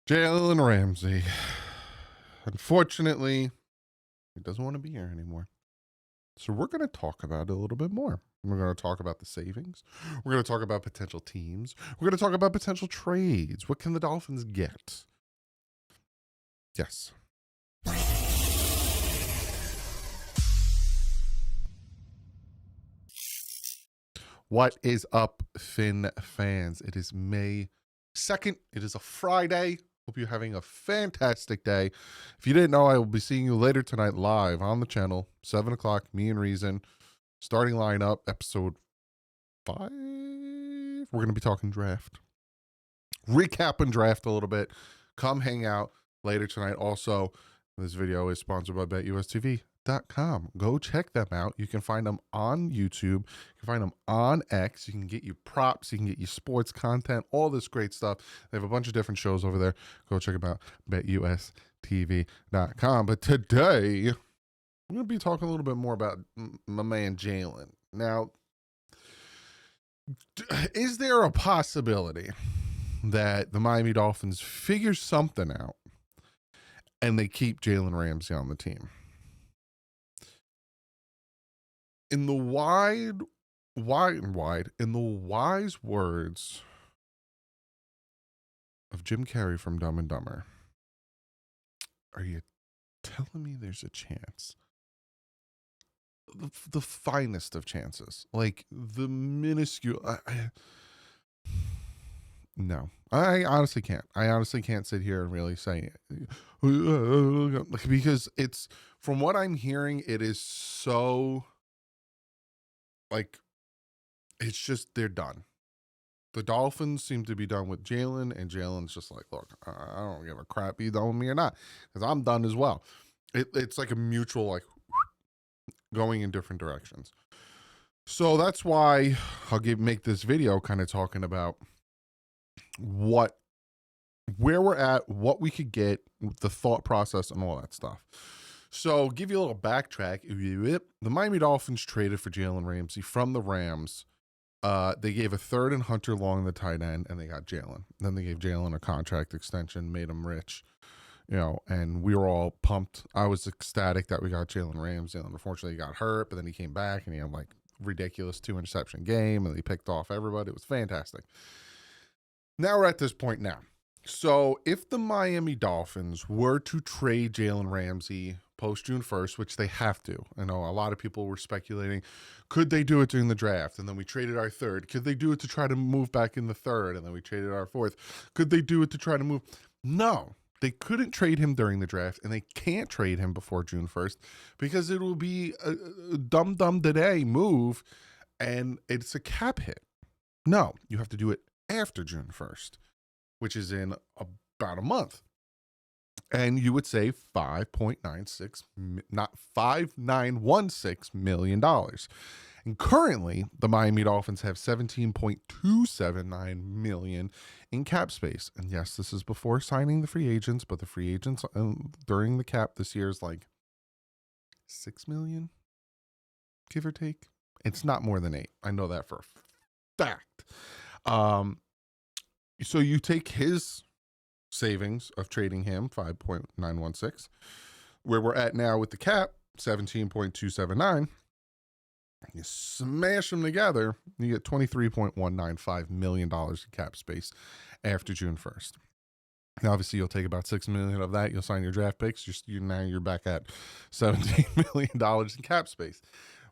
Jalen Ramsey. Unfortunately, he doesn't want to be here anymore. So we're going to talk about it a little bit more. We're going to talk about the savings. We're going to talk about potential teams. We're going to talk about potential trades. What can the Dolphins get? Yes. What is up, Finn fans? It is May 2nd. It is a Friday. Hope you're having a fantastic day. If you didn't know, I will be seeing you later tonight live on the channel, 7 o'clock, Me and Reason. Starting lineup, episode 5. We're going to be talking draft. Recapping draft a little bit. Come hang out later tonight. Also, this video is sponsored by BetUSTV.com. Go check them out. You can find them on YouTube. You can find them on X. You can get you props. You can get you sports content, all this great stuff. They have a bunch of different shows over there. Go check them out, BetUSTV.com. But today, I'm going to be talking a little bit more about my man Jaylen. Now, is there a possibility that the Miami Dolphins figure something out and they keep Jalen Ramsey on the team? In the wise words of Jim Carrey from Dumb and Dumber, are you telling me there's a chance? The finest of chances, like the minuscule. No, I honestly can't. I honestly can't sit here and really say it. Because it's, from what I'm hearing, it is so, like, it's just, they're done. The Dolphins seem to be done with Jaylen, and Jalen's just like, look, I don't give a crap you done with me or not, because I'm done as well. It's like a mutual, like, going in different directions. So that's why I'll make this video kind of talking about where we're at, what we could get, the thought process, and all that stuff. So give you a little backtrack. The Miami Dolphins traded for Jalen Ramsey from the Rams. They gave a third and Hunter Long, the tight end, and they got Jalen. Then they gave Jalen a contract extension, made him rich, and we were all pumped. I was ecstatic that we got Jalen Ramsey. And unfortunately, he got hurt, but then he came back and he had like ridiculous 2-interception game, and he picked off everybody. It was fantastic. Now we're at this point now. So if the Miami Dolphins were to trade Jalen Ramsey post June 1st, which they have to, I know a lot of people were speculating, could they do it during the draft? And then we traded our third. Could they do it to try to move back in the third? And then we traded our fourth. Could they do it to try to move? No, they couldn't trade him during the draft, and they can't trade him before June 1st because it will be a dumb today move, and it's a cap hit. No, you have to do it after June 1st, which is in about a month. And you would save $5916 million. And currently, the Miami Dolphins have $17.279 million in cap space. And yes, this is before signing the free agents, but the free agents during the cap this year is like $6 million, give or take. It's not more than 8. I know that for a fact. So you take his savings of trading him, 5.916, where we're at now with the cap, 17.279. You smash them together, you get $23.195 million in cap space after June 1st. Now, obviously, you'll take about $6 million of that. You'll sign your draft picks. Now you're back at $17 million in cap space.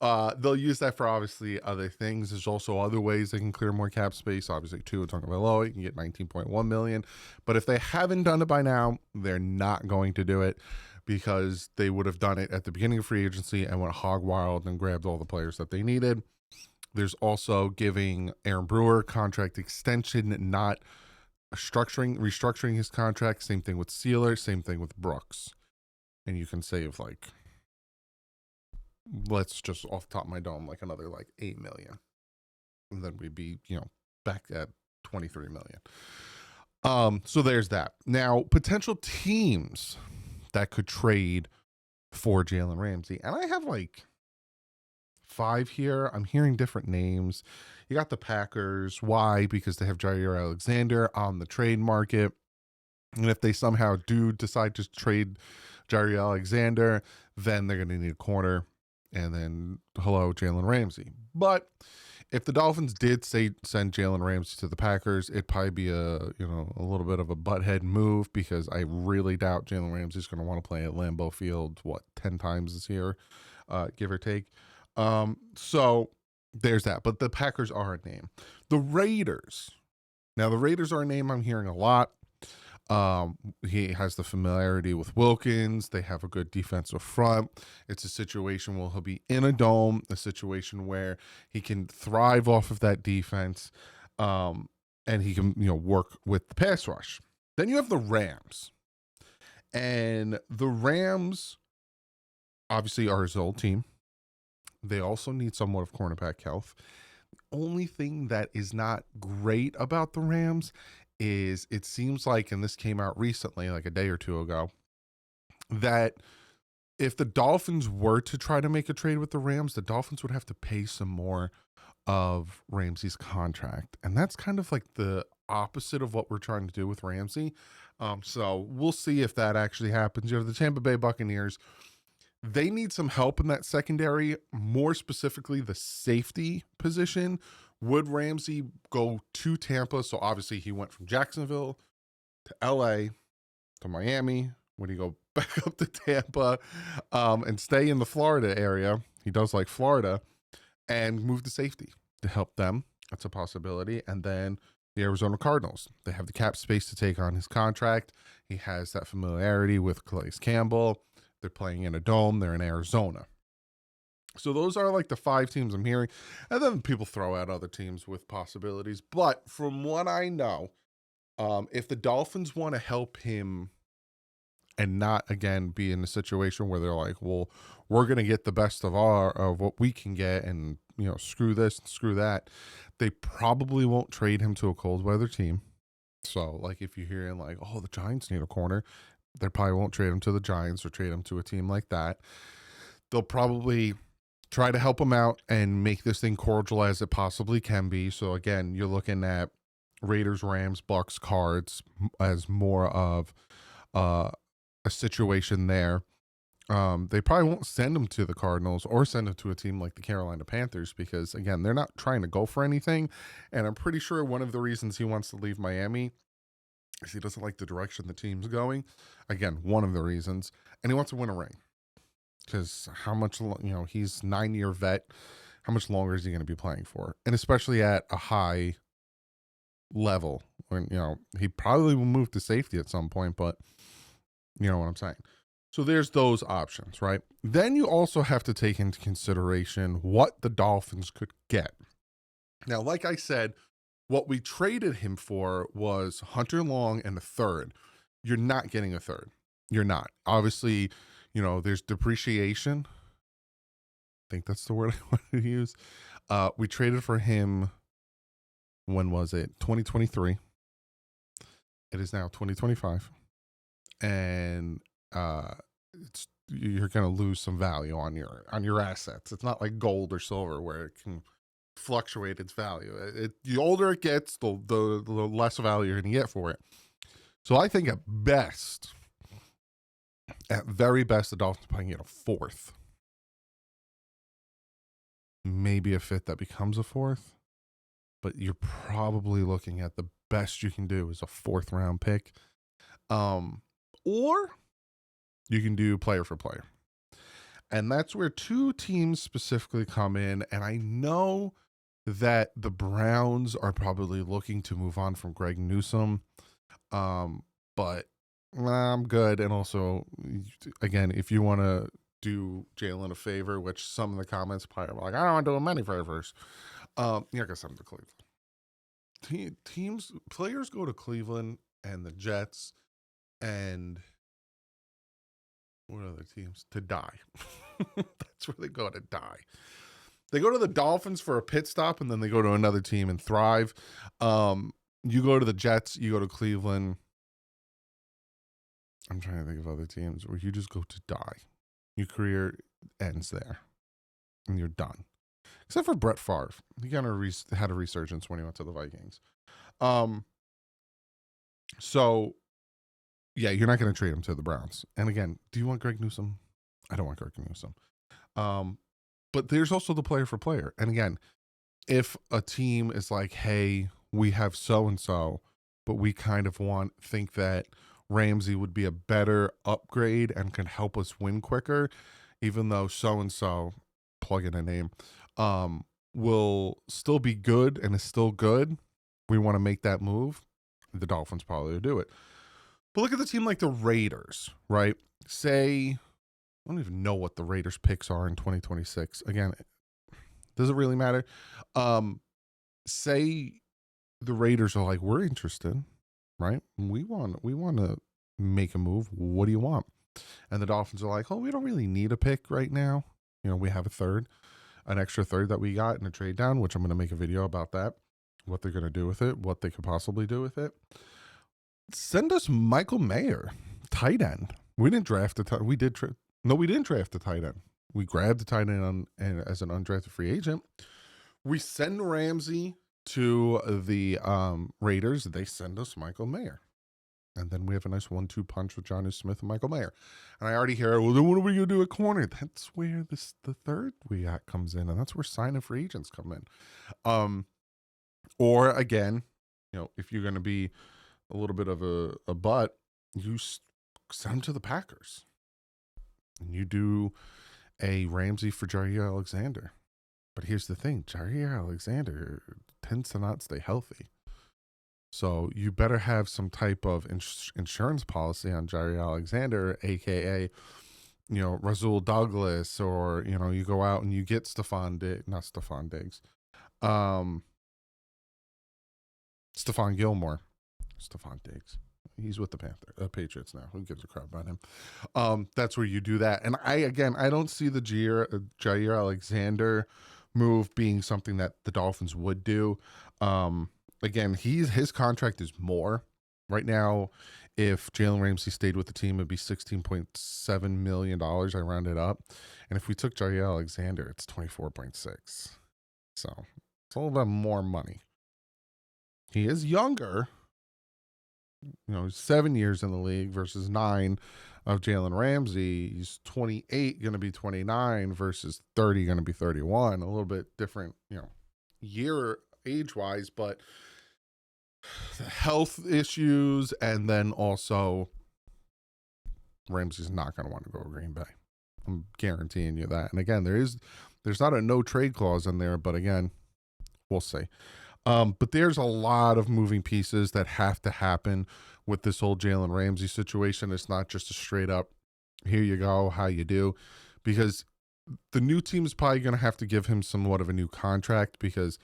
They'll use that for obviously other things. There's also other ways they can clear more cap space. Obviously, Tua Tagovailoa, you can get $19.1 million. But if they haven't done it by now, they're not going to do it because they would have done it at the beginning of free agency and went hog wild and grabbed all the players that they needed. There's also giving Aaron Brewer contract extension, not restructuring his contract. Same thing with Sealer. Same thing with Brooks. And you can save like, let's just off the top of my dome, like another like $8 million. And then we'd be, back at $23 million. So there's that. Now, potential teams that could trade for Jalen Ramsey. And I have like 5 here. I'm hearing different names. You got the Packers. Why? Because they have Jair Alexander on the trade market. And if they somehow do decide to trade Jerry Alexander, then they're going to need a corner. And then, hello, Jalen Ramsey. But if the Dolphins did send Jalen Ramsey to the Packers, it'd probably be a little bit of a butthead move, because I really doubt Jalen Ramsey's going to want to play at Lambeau Field 10 times this year, give or take. So there's that. But the Packers are a name. The Raiders. Now the Raiders are a name I'm hearing a lot. He has the familiarity with Wilkins. They have a good defensive front. It's a situation where he'll be in a dome, a situation where he can thrive off of that defense, and he can, work with the pass rush. Then you have the Rams. And the Rams obviously are his old team. They also need somewhat of cornerback health. The only thing that is not great about the Rams is it seems like, and this came out recently, like a day or two ago, that if the Dolphins were to try to make a trade with the Rams, the Dolphins would have to pay some more of Ramsey's contract. And that's kind of like the opposite of what we're trying to do with Ramsey. So we'll see if that actually happens. The Tampa Bay Buccaneers, they need some help in that secondary, more specifically the safety position. Would Ramsey go to Tampa? So obviously he went from Jacksonville to LA to Miami. Would he go back up to Tampa and stay in the Florida area? He does like Florida, and move to safety to help them. That's a possibility. And then the Arizona Cardinals, they have the cap space to take on his contract. He has that familiarity with Calais Campbell. They're playing in a dome. They're in Arizona. So those are like the 5 teams I'm hearing. And then people throw out other teams with possibilities. But from what I know, if the Dolphins want to help him and not, again, be in a situation where they're like, well, we're going to get the best of what we can get, and, screw this and screw that, they probably won't trade him to a cold weather team. So, like, if you're hearing like, oh, the Giants need a corner, they probably won't trade him to the Giants or trade him to a team like that. They'll probably try to help him out and make this thing cordial as it possibly can be. So again, you're looking at Raiders, Rams, Bucks, Cards as more of a situation there. They probably won't send him to the Cardinals or send him to a team like the Carolina Panthers, because again, they're not trying to go for anything. And I'm pretty sure one of the reasons he wants to leave Miami is he doesn't like the direction the team's going. Again, one of the reasons. And he wants to win a ring. Because how much, he's 9-year vet. How much longer is he going to be playing for? And especially at a high level, when, he probably will move to safety at some point, but you know what I'm saying? So there's those options, right? Then you also have to take into consideration what the Dolphins could get. Now, like I said, what we traded him for was Hunter Long and a third. You're not getting a third. You're not. Obviously, there's depreciation. I think that's the word I want to use. We traded for him, when was it? 2023. It is now 2025. And you're going to lose some value on your assets. It's not like gold or silver where it can fluctuate its value. The older it gets, the less value you're going to get for it. So I think at very best, the Dolphins probably get a 4th. Maybe a 5th that becomes a 4th. But you're probably looking at the best you can do is a 4th round pick. Or you can do player for player. And that's where 2 teams specifically come in. And I know that the Browns are probably looking to move on from Greg Newsome. But I'm good. And also, again, if you want to do Jaylen a favor, which some of the comments probably are like, I don't want to do him any favors. I guess I'm to Cleveland. Players go to Cleveland and the Jets and what other teams? To die. That's where they go to die. They go to the Dolphins for a pit stop, and then they go to another team and thrive. You go to the Jets, you go to Cleveland. I'm trying to think of other teams where you just go to die. Your career ends there, and you're done. Except for Brett Favre. He kind of had a resurgence when he went to the Vikings. So Yeah, you're not going to trade him to the Browns. And again, do you want Greg Newsome? I don't want Greg Newsome. But there's also the player for player. And again, if a team is like, hey, we have so and so, but we kind of think that Ramsey would be a better upgrade and can help us win quicker, even though so and so, plug in a name, will still be good and is still good. We want to make that move. The Dolphins probably will do it. But look at the team like the Raiders, right? Say, I don't even know what the Raiders picks are in 2026. Again, does it really matter? Say the Raiders are like, we're interested, right? We want to make a move. What do you want? And the Dolphins are like, oh, we don't really need a pick right now. You know, we have an extra third that we got in a trade down, which I'm going to make a video about that, what they're going to do with it, what they could possibly do with it. Send us Michael Mayer, tight end. We didn't draft a tight end. We didn't draft a tight end. We grabbed the tight end as an undrafted free agent. We send Ramsey to the Raiders. They send us Michael Mayer. And then we have a nice 1-2 punch with Jonnu Smith and Michael Mayer. And I already hear, well, then what are we going to do at corner? That's where the third we got comes in. And that's where signing free agents come in. Or again, you know, if you're going to be a little bit of a butt, you send him to the Packers. And you do a Ramsey for Jair Alexander. But here's the thing, Jair Alexander tends to not stay healthy. So you better have some type of insurance policy on Jair Alexander, a.k.a., you know, Rasul Douglas, or, you know, you go out and you get Stephon Diggs. Stephon Gilmore. Stephon Diggs. He's with the Patriots now. Who gives a crap about him? That's where you do that. And I don't see the Jair Alexander move being something that the Dolphins would do. Again, his contract is more right now. If Jalen Ramsey stayed with the team, it'd be $16.7 million. I rounded up. And if we took Jair Alexander, it's 24.6. So it's a little bit more money. He is younger. You know, 7 years in the league versus 9 of Jalen Ramsey. He's 28, going to be 29 versus 30, going to be 31. A little bit different, you know, year age-wise, but the health issues, and then also Ramsey's not going to want to go to Green Bay. I'm guaranteeing you that. And again, there's not a no trade clause in there, but again, we'll see. But there's a lot of moving pieces that have to happen with this whole Jalen Ramsey situation. It's not just a straight up, here you go, how you do, because the new team is probably going to have to give him somewhat of a new contract, because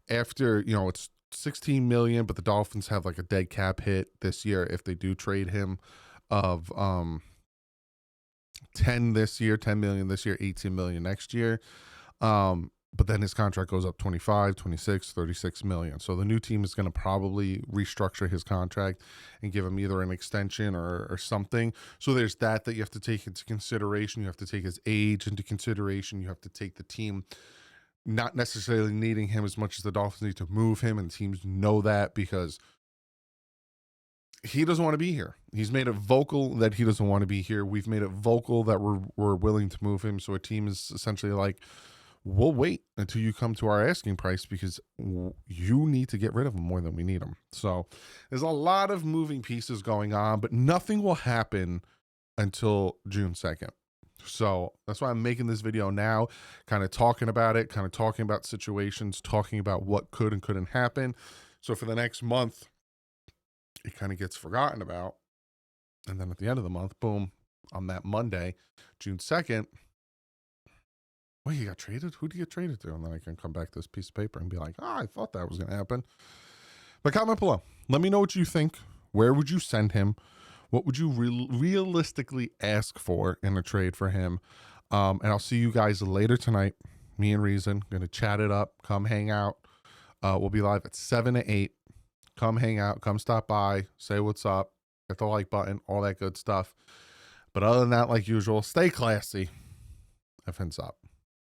after, you know, it's $16 million, but the Dolphins have like a dead cap hit this year if they do trade him of $10 million this year, $18 million next year. But then his contract goes up 25, 26, 36 million. So the new team is going to probably restructure his contract and give him either an extension or something. So there's that you have to take into consideration. You have to take his age into consideration. You have to take the team not necessarily needing him as much as the Dolphins need to move him, and teams know that because he doesn't want to be here. He's made it vocal that he doesn't want to be here. We've made it vocal that we're willing to move him. So a team is essentially like, we'll wait until you come to our asking price because you need to get rid of him more than we need him. So there's a lot of moving pieces going on, but nothing will happen until June 2nd. So that's why I'm making this video now, kind of talking about it, kind of talking about situations, talking about what could and couldn't happen. So for the next month, it kind of gets forgotten about. And then at the end of the month, boom, on that Monday, June 2nd, well, you got traded? Who do you get traded to? And then I can come back to this piece of paper and be like, I thought that was going to happen. But comment below. Let me know what you think. Where would you send him? What would you realistically ask for in a trade for him? And I'll see you guys later tonight. Me and Reason going to chat it up. Come hang out. We'll be live at 7 to 8. Come hang out. Come stop by. Say what's up. Hit the like button. All that good stuff. But other than that, like usual, stay classy. F's up.